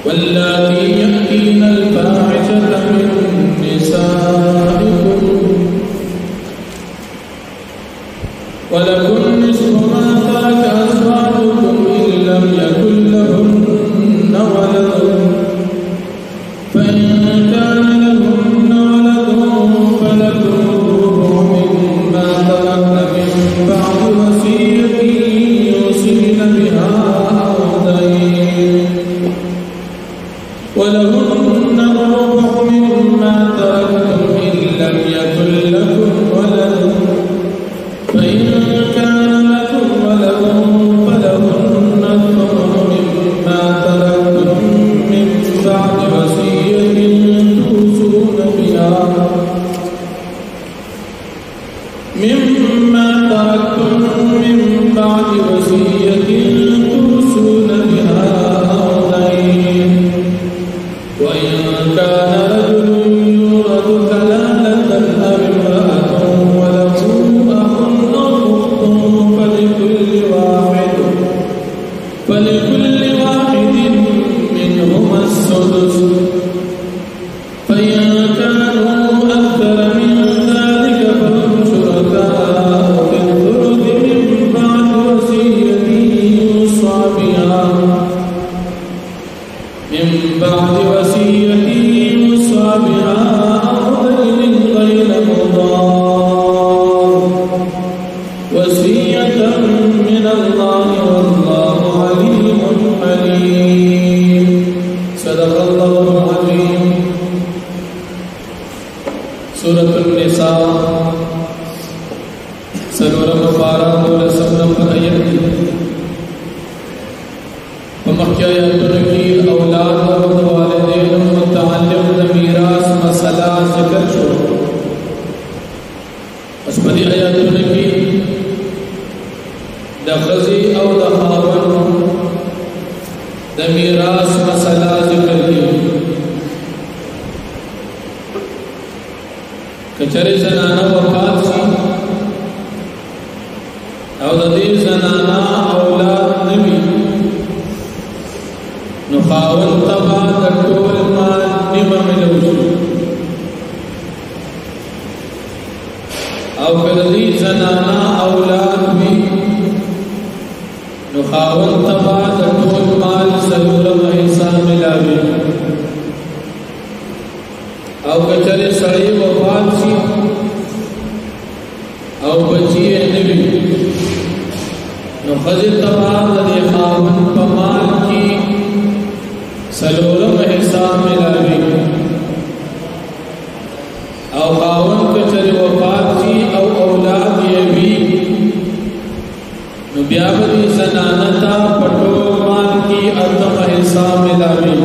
वल्लाती यअतीनल फाहिशता मिन निसाइकुम वलकुम निस्फु मा तरक अज़वाजुकुम इन लम यकुन लहुन्न वलदun फ़इन कान लहुन्न वलदun फलकुम रुबु मिम्मा तरक्न मिन बअदि वसिय्यतिन युसीन बिहा अव दय्न वलहुन्न रुबु मिम्मा तरक्तुम इन लम यकुन लकुम वलदun फ़इन कान लकुम वलदun फलहुन्न الثمن मिम्मा तरक्तुम मिन बअदि वसिय्यतिन तुसून बिहा مما تركتم من بعد وصية توصون بها أو دين وإن كان رجل يورث كلالة أو امرأة وله أخ أو أخت فلكل واحد منهما السدس فإن كانوا أكثر من ذلك فهم شركاء في الثلث من بعد وصية يوصى بها أو دين غير مضار وصية من الله والله عليم حليم صدق الله العظيم सूरत निसा सनोरम पारा और सनम पर आयत मक्कियातुन की औलाद और वालिदैन मुतअल्लिक़ मीरास मसला जिक्र शो असमदी आयतुन की दखज़ी और दखावन द मीरास मसला जिक्र की कचरे जनाना वफात सी और दे जनाना औलाद नबी नुखावन तबा दटोल माल निमा मिलौशु और कदली जनाना औलाद भी नुखावन तबा दटोल माल सलूरम हिस्सा मिलावे और कचरे सड़ी वफात सी और बचिए नबी नुखज़िर तबाद दे खावन पमाल की सलोरम हिस्सा मिलावे और खावन कचरे वफात सी और औलाद ये भी नुब्याबरी जनानता पटोल माल की अतम हिस्सा मिलावे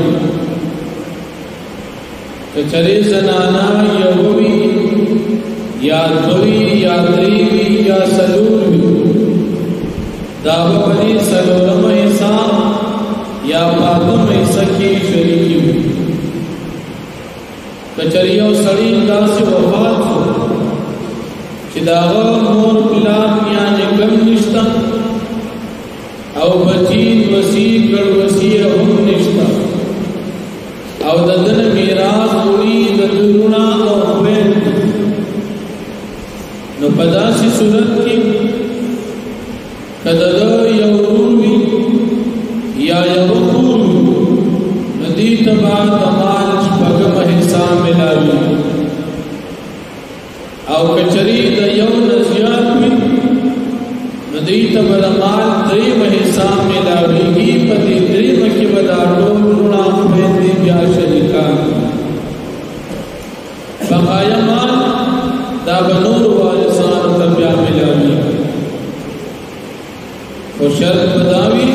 कचरे जनाना यहुवी या धोवी या त्रीवी या सलूरवी दावरी सलोरम हिस्सा या फातम हिस्सा की शरीकी हुई कचरिया सड़ी का से वफात हो चिदावा मोर पिलाप यानी गम निष्ठा और बचीन वसी गढ़ वसी हम निष्ठा और ददन मीरास पूरी ददुरुना और हुबैन न पदासी सूरत की कदद यौरूवी या यौरूवी नदी तबा तमाल भगम हिस्सा मिलावी और कचरी द यौ नजियात में नदी तबा तमाल द्रीम हिस्सा मिलावी ही पति द्रीम की बदा डोलुना हुबैन दी ब्या शरीका बकाया माल दा बनूर वारिसान तब्या मिलावी और शर्त बदावी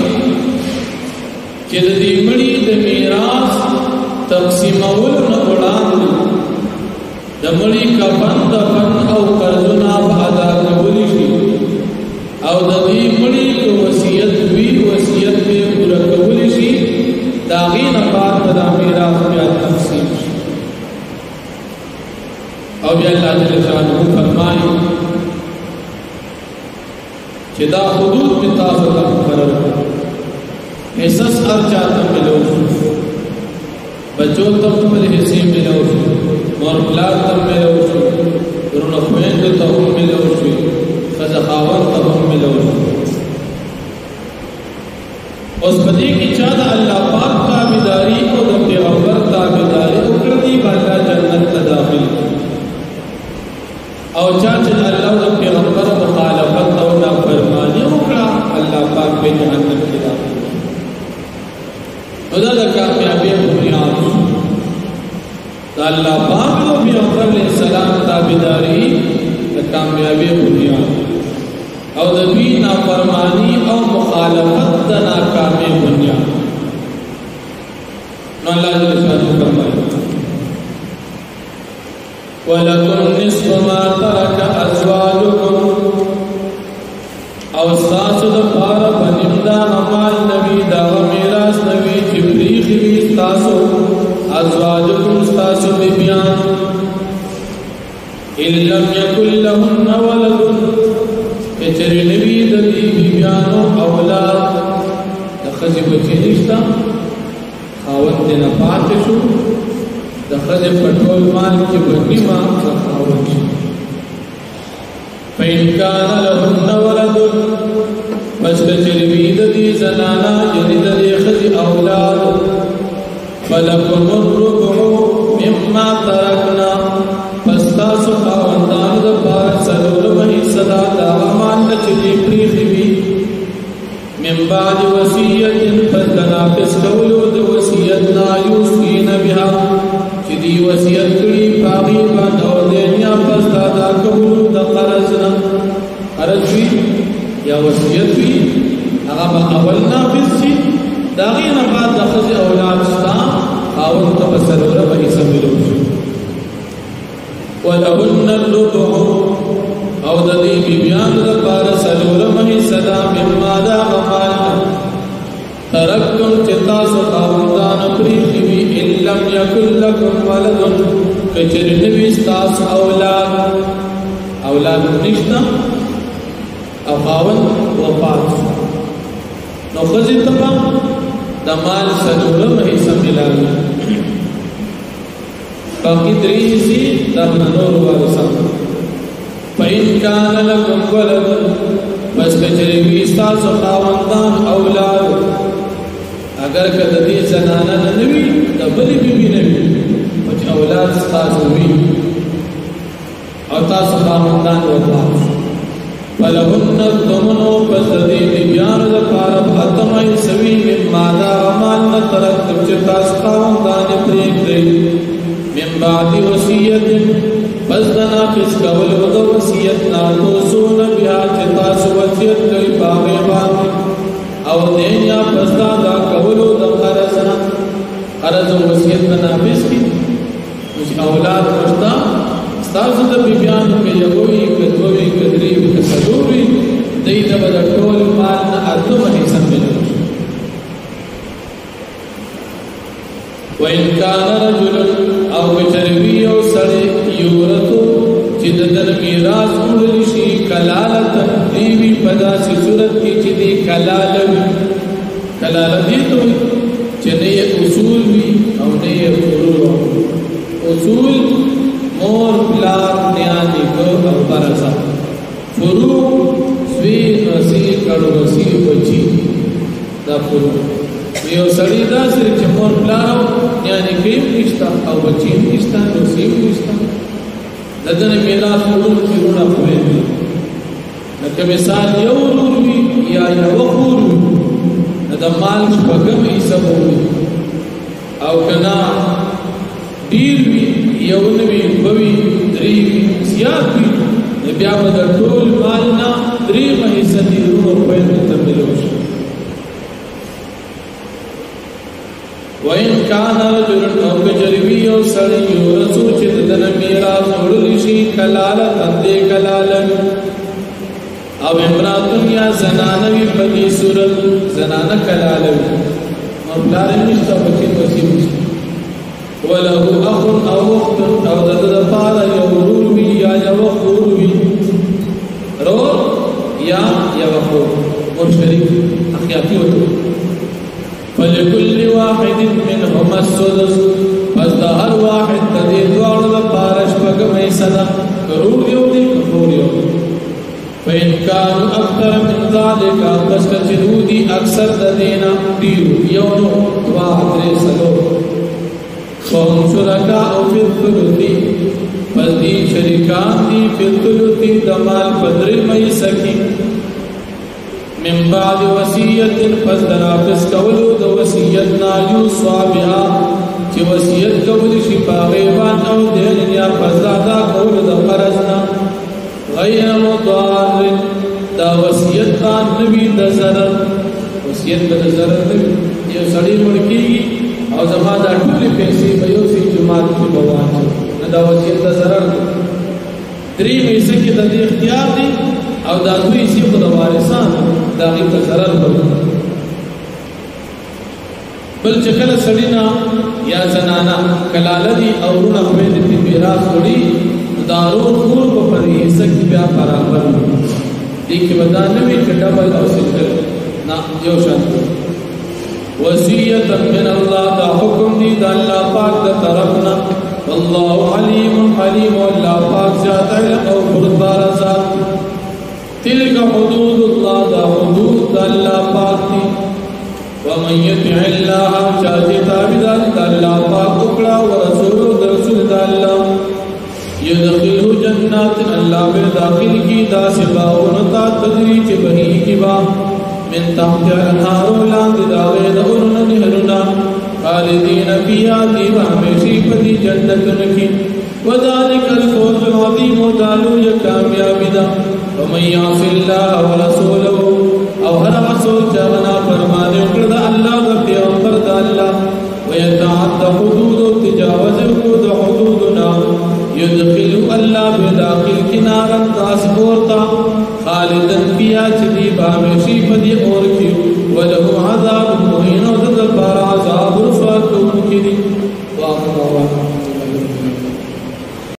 चिद दी मड़ी द मीरास तक़सीमउल न उड़ान द मड़ी का बंद फन और कर्जुना अदा कबूली शी और द दी मड़ी को वसीयत भी वसीयत में पूरा कबूली शी दागी नफात बदा मीरास ब्या तक़सीम और या अल्लाह जल्ल शानहू फरमाए चिदा हुदूद में ताज़ा मुकर्रर हिस्स अर्जात मिलो بچو تم خپل حصے ملو شي مور پلار تم ملو شي ورونو خويندو ته هم ملو شي ښځه خاوند ته هم ملو شي اوس په دې کې چا د الله پاک تابعداري او د پیغمبر تابعداري وکړي باندې جنت ته داخل او چا چې الله او پیغمبر مخالفت او نافرمانی وکړه الله پاک به جهنم کې داخل ودا د کامیابی بنیاد د الله پاک او پیغمبر علیہ السلام تابعداري د کامیابی بنیاد او د دې نافرمانی او مخالفت د ناکامۍ بنیاد نو الله جل شانه فرمایي ولکم نصف ما ترك ازواجكم او ساسو د پاره بنندا مال نبی دا میراث نبی جبریخ وی تاسو ازواجکم تاسو بیان ان لم يكن لهن ولد کچری نبی د دې بیانو اولاد د خځې بچی نشتا خاوند نه پاتې شو د خځې پټول مال کې بنی ما خاوند فإن كان لهن ولد پس کچری وی د دې زنانا یعنی د دې خځې اولاد فلکم الربع مما ترکنا پس تاسو خاوندان د پاره څلورمه حصہ دا مال چې دې پریخي وي من بعد وصیت پس د ناقص کولو د وصیت نا یوصین بها چې دې وصیت کړي پاغي باندې او دنیا پس دا کولو د قرض نه قرض وی یا وصیت وی هغه اول ناقص شي داغي نه بعد د خځې اولاد شتا او تبصروا به سملو ولهن الربع او د دې بیان د پار سلورمه صدا مما دا غفال ترکتم چتاس خاوندان پریخی وی ان لم یکن لکم ولد کچر نبی ستاس اولاد نشتا او خاوند وفات نو خزی تبا دمال سلورمه سملاوی باقی دریجی سی در نور وارسا فإن كان لكم ولد بس کچری ویستاس خاوندان اولاد اگر کدی زنانا نوی دبلی بیوی نوی وچ اولاد ستاسو وی او تاسو خاوندان وفات فلهن الضمن پس دی بیان د پاره ختمای سوی مما دا مال ترتب چتاس خاوندان پریک دی من بعد وصیت پس دنا کس کول د وصیت نا توسون بیا چتاس وصیت کوي باغه باندې او دنیا پس دا کول د قرض وصیت نه بیس کی اولاد مشتا ستاسو د بیان په یووي کتوي کدري کسلوري دای د بدټول مال نه اتمه حصہ ملو وإن كان رجل او بچروي او سړی یورثو چې د میراث وړل شي کلالت دیوی پدا سي صورت کې چې دی کلالت دي ته چې نه اصول وي او نه فروع اصول مور پلار نیانی کو او برسا فروع سوی نسی کڑو نسی بچی دا فروع یو سړی دا سره چې مور پلار نیانی کیم نشتا او بچی نشتا نسی نشتا ددن میراث ورول چې رونا کوي لکه مثال یو ورور وی یا یو خور د مال شپږم حساب وي او کنا ډیر وی یو نوی بوی دری زیاد وی بیا به د ټول مال نه درې حصہ دی روپے ته ملوش وإن كان رجل او کجروی او سړی یورثو چې د میراث وړل شي کلالت اندې کلالت او امراتن یا زنانوی په دې صورت زنانه کلالت او بلار نشته بچی وسیم وله اخ او اخت او د پاره یو ورور وی یا یو خور وی رو یا یو خور او شریک اخیاتی وته فلكل واحد منهما السدس واحد تدې دوړو د پارش پګمې صدا کرور یو دې کفور یو فإن كانوا أكثر من ذلك پس کچدودی اکثر ددینا دیو یونو واحد سلو فهم شرکاء فی الثلثی پس دی شرکان دی فی الثلثی دمال پدر میسکی من بعد وصیت پس دنافس کولو د وصیتنا یوصا بها چې وصیت کول شي پاغیبان او دین یا فزادا کول د قرضنا غیر مضار دا وصیت کان نبی د ضرر وصیت د ضرر یو سړی مړکیږي او زما دا ټول پیسې په یو سي جماعت کې بوان دا وصیت د ضرر درې پیسې کې د اختیار دي او دا دوی سي په وارثان دا غي د ضرر بل چې کله سړینا یا زنانا کلالدي او رونه په دې میراث وړي دارو خور په پرې سک بیا برابر دي کې ودانه می ډبل او سکل نا یو شان وصیت من الله دا حکم دی د الله پاک د طرفنا والله علیم حلیم الله پاک ذات علم او بردبار ذات تلك حدود الله دا حدود د الله پاک دی ومن يطع الله چاہتے تابعدار د الله پاک وکړه او رسول د رسول د الله يدخله جنات الله به داخل کی داسباون تا تدریج بہی کی با من تحت الانهار لاند داغه دورن نهرنا خالدین فیها دیوا ہمیشہ پدی جنتن کی وذالک الفوز العظیم دالو یا کامیابی دا ومن یعص الله ورسوله او هر رسول جانا فرمانے وکړه الله د پیغمبر د الله ويتعدى حدود تجاوز حدود حدودنا يدخل الله بداخل کنارا تاسبورتا خالدن فيها چدی باوشی پدی اور